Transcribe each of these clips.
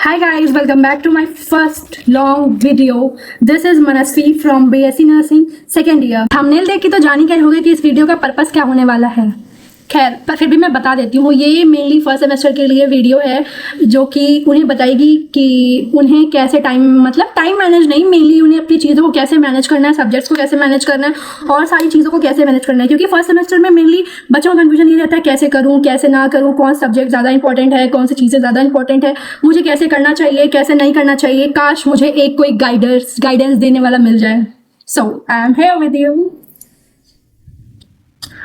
Hi guys, welcome back to my first long video. This is Manasvi from BSc Nursing second year. Thumbnail देख के तो जान ही गए होंगे कि इस वीडियो का पर्पस क्या होने वाला है। खैर, पर फिर भी मैं बता देती हूँ। ये मेनली फर्स्ट सेमेस्टर के लिए वीडियो है जो कि उन्हें बताएगी कि उन्हें कैसे टाइम मैनेज नहीं, मेनली उन्हें अपनी चीज़ों को कैसे मैनेज करना है, सब्जेक्ट्स को कैसे मैनेज करना है और सारी चीज़ों को कैसे मैनेज करना है। क्योंकि फर्स्ट सेमेस्टर में मेनली बच्चों का कन्फ्यूजन ये रहता है कैसे करूँ कैसे ना करूँ, कौन सब्जेक्ट ज़्यादा इंपॉर्टेंट है, कौन सी चीज़ें ज़्यादा इंपॉर्टेंट है, मुझे कैसे करना चाहिए कैसे नहीं करना चाहिए। काश मुझे एक कोई गाइडेंस देने वाला मिल जाए। So I am here with you.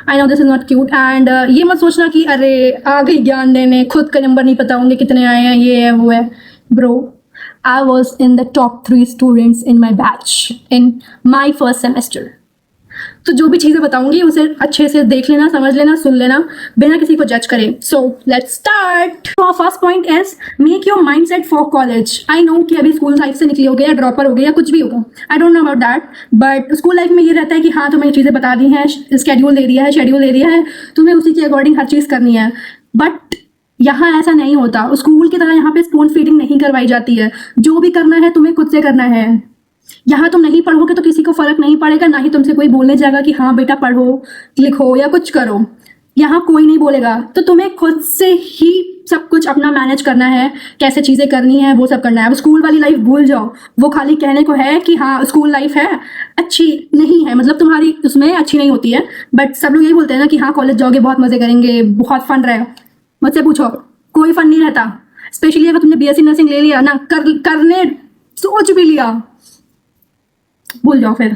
I know this is not cute and ये मत सोचना कि अरे आ गई ज्ञान देने, खुद का नंबर नहीं पता होंगे कितने आए हैं, ये है वो है। Bro, I was in the top 3 students in my batch in my first semester. तो जो भी चीज़ें बताऊंगी उसे अच्छे से देख लेना, समझ लेना, सुन लेना बिना किसी को जज करे। So let's start. First point is make your mind set for college. I know कि अभी स्कूल लाइफ से निकली हो गया या ड्रॉपर हो गया या कुछ भी होगा, I don't know about that, but school life में ये रहता है कि हाँ तुम्हें चीज़ें बता दी हैं, शेड्यूल दे दिया है, तुम्हें उसी के अकॉर्डिंग हर चीज़ करनी है। बट यहाँ ऐसा नहीं होता। स्कूल की तरह यहाँ पे स्पून फीडिंग नहीं करवाई जाती है। जो भी करना है तुम्हें खुद से करना है। यहाँ तुम नहीं पढ़ोगे तो किसी को फर्क नहीं पड़ेगा, ना ही तुमसे कोई बोलने जाएगा कि हाँ बेटा पढ़ो लिखो या कुछ करो। यहाँ कोई नहीं बोलेगा, तो तुम्हें खुद से ही सब कुछ अपना मैनेज करना है, कैसे चीज़ें करनी है वो सब करना है। अब स्कूल वाली लाइफ भूल जाओ, वो खाली कहने को है कि हाँ स्कूल लाइफ है, अच्छी नहीं है, मतलब तुम्हारी उसमें अच्छी नहीं होती है। बट सब लोग यही बोलते हैं ना कि हाँ कॉलेज जाओगे बहुत मज़े करेंगे, बहुत फन रहे। मुझसे पूछो, कोई फन नहीं रहता। स्पेशली अगर तुमने BSc नर्सिंग ले लिया ना, करने सोच भी लिया, भूल जाओ, फिर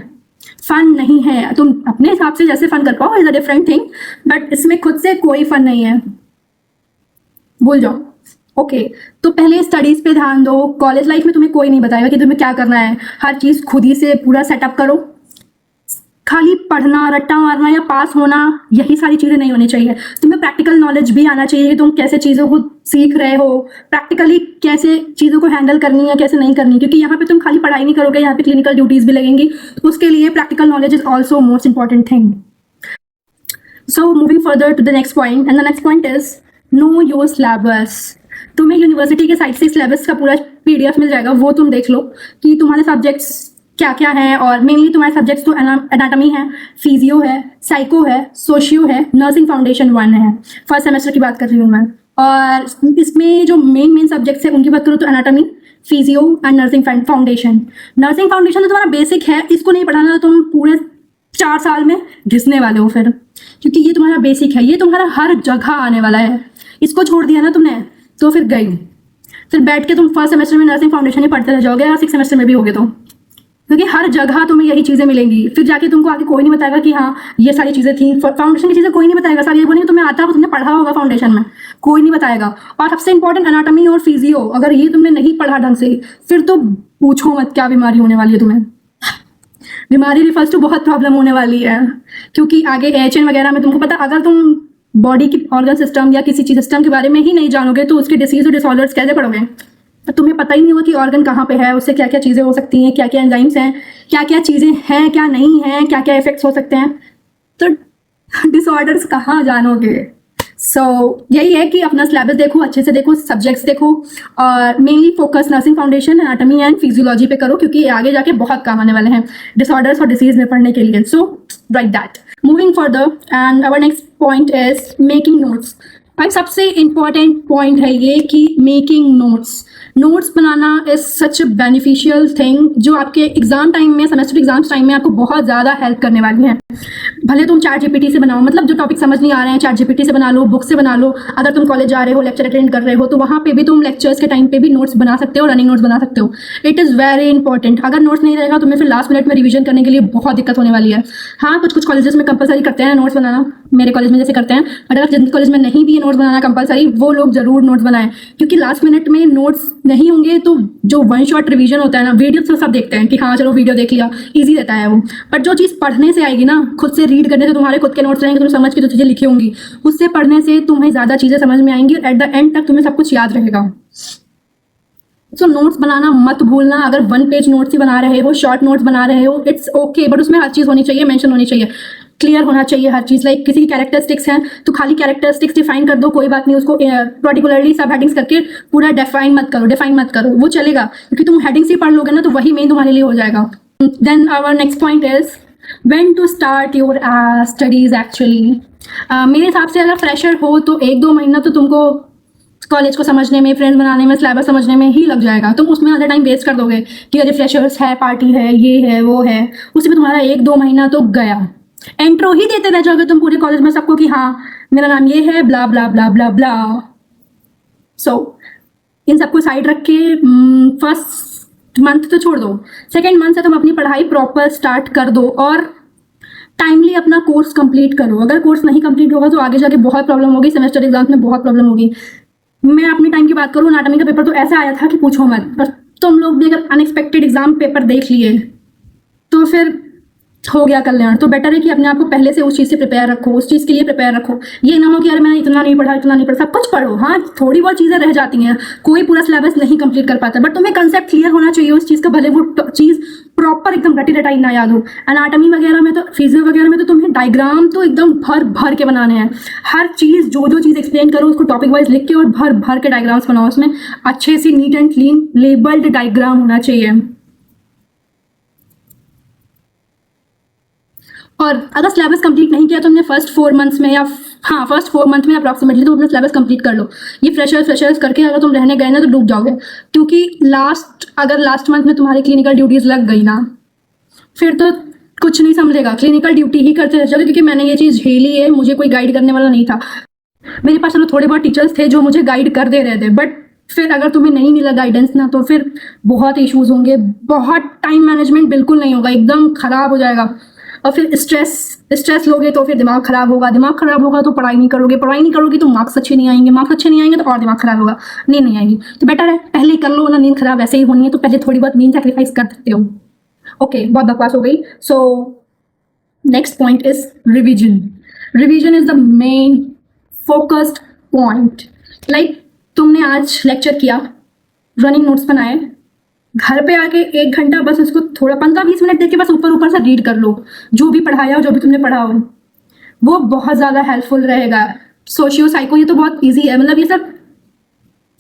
फन नहीं है। तुम अपने हिसाब से जैसे फन कर पाओ is a different thing, but इसमें खुद से कोई फन नहीं है, भूल जाओ। ओके, तो पहले स्टडीज पे ध्यान दो। कॉलेज लाइफ में तुम्हें कोई नहीं बताएगा कि तुम्हें क्या करना है, हर चीज़ खुद ही से पूरा सेटअप करो। खाली पढ़ना, रट्टा मारना या पास होना, यही सारी चीज़ें नहीं होनी चाहिए। तुम्हें प्रैक्टिकल नॉलेज भी आना चाहिए कि तुम कैसे चीज़ों को सीख रहे हो, प्रैक्टिकली कैसे चीज़ों को हैंडल करनी है कैसे नहीं करनी। क्योंकि यहाँ पे तुम खाली पढ़ाई नहीं करोगे, यहाँ पे क्लिनिकल ड्यूटीज़ भी लगेंगी, तो उसके लिए practical knowledge is also most important thing. So moving further to the next point, and the next point is know your syllabus. तुम्हें यूनिवर्सिटी के साइड से सिलेबस का पूरा PDF मिल जाएगा, वो तुम देख लो कि तुम्हारे सब्जेक्ट्स क्या क्या है। और मेनली तुम्हारे सब्जेक्ट्स तो एनाटॉमी है, फिजियो है, साइको है, सोशियो है, नर्सिंग फाउंडेशन 1 है। फर्स्ट सेमेस्टर की बात कर रही हूँ मैं। और इसमें जो मेन सब्जेक्ट्स है उनकी बात करूँ तो anatomy, physio and nursing foundation. Nursing foundation तो तुम्हारा बेसिक है, इसको नहीं पढ़ाना तो तुम पूरे 4 साल में घिसने वाले हो फिर, क्योंकि ये तुम्हारा बेसिक है, ये तुम्हारा हर जगह आने वाला है। इसको छोड़ दिया ना तुमने तो फिर गई, फिर बैठ के तुम फर्स्ट सेमेस्टर में नर्सिंग फाउंडेशन ही पढ़ते रह जाओगे और 6 सेमेस्टर में भी होगे, तो क्योंकि हर जगह तुम्हें यही चीज़ें मिलेंगी। फिर जाके तुमको आगे कोई नहीं बताएगा कि हाँ ये सारी चीज़ें थी, फाउंडेशन की चीज़ें कोई नहीं बताएगा। सारी ये बोलेंगे तुम्हें आता हो, तुमने पढ़ा होगा फाउंडेशन में, कोई नहीं बताएगा। और सबसे इंपॉर्टेंट एनाटॉमी और फिजियो, अगर ये तुमने नहीं पढ़ा ढंग से फिर तो पूछो मत क्या बीमारी होने वाली है तुम्हें। बीमारी रिफर्स टू बहुत प्रॉब्लम होने वाली है, क्योंकि आगे AHN वगैरह में तुमको पता, अगर तुम बॉडी की ऑर्गन सिस्टम या किसी चीज़ सिस्टम के बारे में ही नहीं जानोगे तो उसके डिसीज और डिसऑर्डर्स कैसे पढ़ोगे। तो तुम्हें पता ही नहीं होगा कि ऑर्गन कहाँ पे है, उससे क्या क्या चीज़ें हो सकती हैं, क्या क्या एंजाइम्स हैं, क्या क्या चीज़ें हैं क्या नहीं हैं, क्या क्या इफेक्ट्स हो सकते हैं, तो डिसऑर्डर्स कहाँ जानोगे। सो यही है कि अपना सिलेबस देखो, अच्छे से देखो, सब्जेक्ट्स देखो, और mainly focus nursing foundation, anatomy and physiology पे करो, क्योंकि ये आगे जाके बहुत काम आने वाले हैं डिसऑर्डर्स और डिसीज में पढ़ने के लिए। So right that. Moving further, and our next point is making notes. भाई सबसे इंपॉर्टेंट पॉइंट है ये कि मेकिंग नोट्स बनाना is such a beneficial thing, जो आपके एग्जाम टाइम में, सेमेस्टर एग्जाम्स टाइम में आपको बहुत ज़्यादा हेल्प करने वाली है। भले तुम ChatGPT से बनाओ, मतलब जो टॉपिक समझ नहीं आ रहे हैं ChatGPT से बना लो, बुक से बना लो। अगर तुम कॉलेज जा रहे हो, लेक्चर अटेंड कर रहे हो, तो वहाँ पे भी तुम लेक्चर्स के टाइम पे भी नोट्स बना सकते हो, रनिंग नोट्स बना सकते हो। It is very important. अगर नोट्स नहीं रहेगा तो तुम्हें फिर लास्ट मिनट में रिविजन करने के लिए बहुत दिक्कत होने वाली है। हाँ, कुछ कॉलेजेस में कंपलसरी करते हैं नोट्स बनाना, मेरे कॉलेज में जैसे करते हैं, बट अगर जिन कॉलेज में नहीं भी है नोट्स बनाना कंपलसरी, वो लोग जरूर नोट्स बनाएं, क्योंकि लास्ट मिनट में नोट्स नहीं होंगे तो जो 1 शॉट रिवीजन होता है ना, वीडियो तो सब देखते हैं कि हाँ चलो वीडियो देख लिया, ईजी रहता है वो। बट जो चीज़ पढ़ने से आएगी ना, खुद से रीड करने से, तुम्हारे खुद के नोट्स रहेंगे, तुम समझ के जो चीज़ें लिखी होंगी उससे पढ़ने से तुम्हें ज़्यादा चीज़ें समझ में आएंगी और एट द एंड तक तुम्हें सब कुछ याद रहेगा। सो नोट्स बनाना मत भूलना। अगर 1 पेज नोट्स ही बना रहे हो, शॉर्ट नोट्स बना रहे हो, इट्स ओके, बट उसमें हर चीज़ होनी चाहिए, मेंशन होनी चाहिए। क्लियर होना चाहिए हर चीज़। लाइक किसी की कैरेक्टरिस्टिक्स हैं तो खाली कैरेक्टरिस्टिक्स डिफाइन कर दो, कोई बात नहीं, उसको पर्टिकुलरली सब हेडिंग्स करके पूरा डिफाइन मत करो, वो चलेगा, क्योंकि तुम हेडिंग्स ही पढ़ लोगे ना तो वही मेन तुम्हारे लिए हो जाएगा। Then our next point is when to start your studies actually. मेरे हिसाब से अगर फ्रेशर हो तो 1-2 महीना तो तुमको कॉलेज को समझने में, फ्रेंड्स बनाने में, सिलेबस समझने में ही लग जाएगा। तुम उसमें आधा टाइम वेस्ट कर दोगे कि अरे फ्रेशर्स है, पार्टी है, ये है, वो है, उसी में तुम्हारा 1-2 महीना तो गया। इंट्रो ही देते रह जाओगे तुम पूरे कॉलेज में सबको कि हाँ मेरा नाम ये है, ब्ला ब्ला ब्ला ब्ला ब्ला। सो इन सबको साइड रख के फर्स्ट मंथ तो छोड़ दो, सेकेंड मंथ से तुम अपनी पढ़ाई प्रॉपर स्टार्ट कर दो और टाइमली अपना कोर्स कंप्लीट करो। अगर कोर्स नहीं कंप्लीट होगा तो आगे जाके बहुत प्रॉब्लम होगी, सेमेस्टर एग्जाम में बहुत प्रॉब्लम होगी। मैं अपने टाइम की बात करूँ, एनाटॉमी का पेपर तो ऐसा आया था कि पूछो मत। और तुम लोग भी अगर अनएक्सपेक्टेड एग्जाम पेपर देख लिए तो फिर हो गया कल्याण। तो बेटर है कि अपने आप को पहले से उस चीज़ से प्रिपेयर रखो, उस चीज़ के लिए प्रिपेयर रखो। ये ना हो कि यार मैंने इतना नहीं पढ़ा, सब कुछ पढ़ो, हाँ थोड़ी बहुत चीज़ें रह जाती हैं, कोई पूरा सिलेबस नहीं कंप्लीट कर पाता, बट तुम्हें कंसेप्ट क्लियर होना चाहिए उस चीज़ का, भले वो चीज़ प्रॉपर एकदम रटी रटाई ना याद हो। एनाटॉमी वगैरह में तो, फिजियो वगैरह में तो तुम्हें डायग्राम तो एकदम भर भर के बनाने हैं। हर चीज़ जो चीज़ एक्सप्लेन करो उसको टॉपिक वाइज लिख के और भर भर के डायग्राम्स बनाओ, उसमें अच्छे से neat and clean labelled diagram होना चाहिए। और अगर सिलेबस कंप्लीट नहीं किया तो हमने फर्स्ट 4 मंथ्स में अप्रॉक्सीमेटली तो अपना सिलेबस कंप्लीट कर लो। ये फ्रेशर्स करके अगर तुम रहने गए ना तो डूब जाओगे, क्योंकि अगर लास्ट मंथ में तुम्हारी क्लिनिकल ड्यूटीज़ लग गई ना फिर तो कुछ नहीं समझेगा, क्लिनिकल ड्यूटी ही करते रह जाओगे। क्योंकि मैंने ये चीज़ झेली है, मुझे कोई गाइड करने वाला नहीं था। मेरे पास चलो थोड़े बहुत टीचर्स थे जो मुझे गाइड कर दे रहे थे, बट फिर अगर तुम्हें नहीं मिला गाइडेंस ना तो फिर बहुत इश्यूज़ होंगे, बहुत टाइम मैनेजमेंट बिल्कुल नहीं होगा, एकदम ख़राब हो जाएगा। और फिर स्ट्रेस लोगे तो फिर दिमाग खराब होगा तो पढ़ाई नहीं करोगे तो मार्क्स अच्छे नहीं आएंगे तो और दिमाग खराब होगा, नींद नहीं आएगी। तो बेटर है पहले ही कर लो, ना नींद खराब वैसे ही होनी है तो पहले थोड़ी बहुत नींद सेक्रीफाइस कर सकते हो। ओके, बहुत बकवास हो गई। So next point is revision is the main focused point. Like तुमने आज लेक्चर किया, रनिंग नोट्स बनाए, घर पे आके 1 घंटा बस उसको थोड़ा 15-20 मिनट देख के बस ऊपर से रीड कर लो, जो भी पढ़ाया हो, जो भी तुमने पढ़ा हो, वो बहुत ज़्यादा हेल्पफुल रहेगा। सोशियो साइको ये तो बहुत इजी है, मतलब ये सब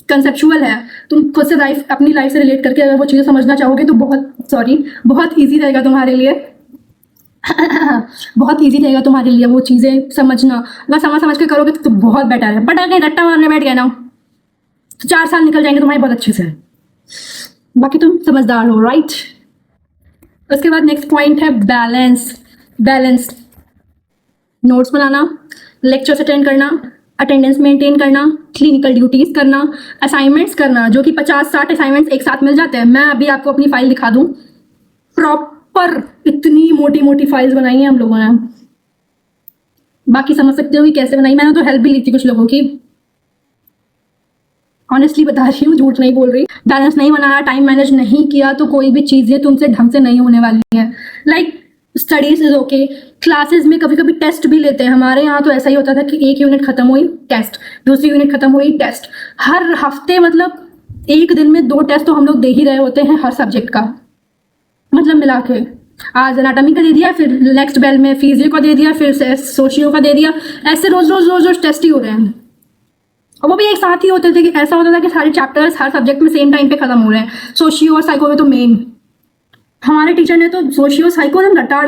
कंसेप्चुअल है, तुम खुद से अपनी लाइफ से रिलेट करके अगर वो चीज़ें समझना चाहोगे तो बहुत ईजी रहेगा तुम्हारे लिए। बहुत ईजी रहेगा तुम्हारे लिए वो चीज़ें समझना। अगर समझ के करोगे तो बहुत बेटर है। बट अगर रट्टा मारने बैठ गए ना तो 4 साल निकल जाएंगे तुम्हारे बहुत अच्छे से। बाकी तुम समझदार हो, राइट। उसके बाद नेक्स्ट पॉइंट है बैलेंस। नोट्स बनाना, लेक्चर्स अटेंड करना, अटेंडेंस मेंटेन करना, क्लिनिकल ड्यूटीज़ करना, असाइनमेंट्स करना, जो कि 50-60 असाइनमेंट्स एक साथ मिल जाते हैं। मैं अभी आपको अपनी फाइल दिखा दूँ, प्रॉपर इतनी मोटी फाइल्स बनाई हैं हम लोगों ने। बाकी समझ सकते हो कि कैसे बनाई, मैंने तो हेल्प भी ली थी कुछ लोगों की। ऑनेस्टली बता रही हूँ, झूठ नहीं बोल रही। बैलेंस नहीं बनाया, टाइम मैनेज नहीं किया तो कोई भी चीज़ें तुमसे ढंग से नहीं होने वाली हैं। Like studies is okay, classes में कभी कभी टेस्ट भी लेते हैं। हमारे यहाँ तो ऐसा ही होता था कि 1 यूनिट खत्म हुई टेस्ट, दूसरी यूनिट खत्म हुई टेस्ट, हर हफ्ते मतलब एक दिन में 2 टेस्ट तो हम लोग दे ही रहे होते हैं हर सब्जेक्ट का। मतलब मिला के आज एनाटॉमी का दे दिया, फिर नेक्स्ट बेल में फिजियो का दे दिया, फिर सोशियो का दे दिया, ऐसे रोज टेस्ट ही हो रहे हैं। और वो भी एक साथ ही होते थे कि ऐसा होता था कि सारे चैप्टर्स हर सब्जेक्ट में सेम टाइम पे खत्म हो रहे हैं। सोशियो और साइको में तो मेन हमारे टीचर ने तो सोशियो साइको एकदम रट्टा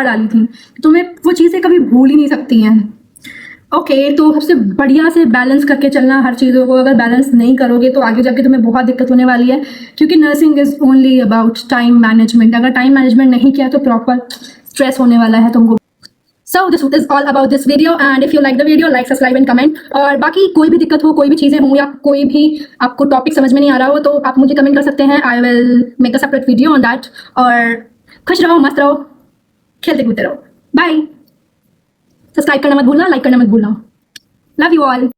डाली थी, तुम्हें वो चीज़ें कभी भूल ही नहीं सकती हैं। ओके, तो सबसे बढ़िया से बैलेंस करके चलना हर चीज़ों को। अगर बैलेंस नहीं करोगे तो आगे जाके तुम्हें बहुत दिक्कत होने वाली है, क्योंकि nursing is only about time management. अगर टाइम मैनेजमेंट नहीं किया तो प्रॉपर स्ट्रेस होने वाला है तुमको। So this is all about this video, and if you like the video, like, subscribe and comment। और बाकी कोई भी दिक्कत हो, कोई भी चीज़ें हो, या कोई भी आपको टॉपिक समझ में नहीं आ रहा हो तो आप मुझे कमेंट कर सकते हैं। I will make a separate video on that। और खुश रहो, मस्त रहो, खेलते कूदते रहो। बाय। सब्सक्राइब करना मत भूलना, लाइक करना मत भूलना। Love you all.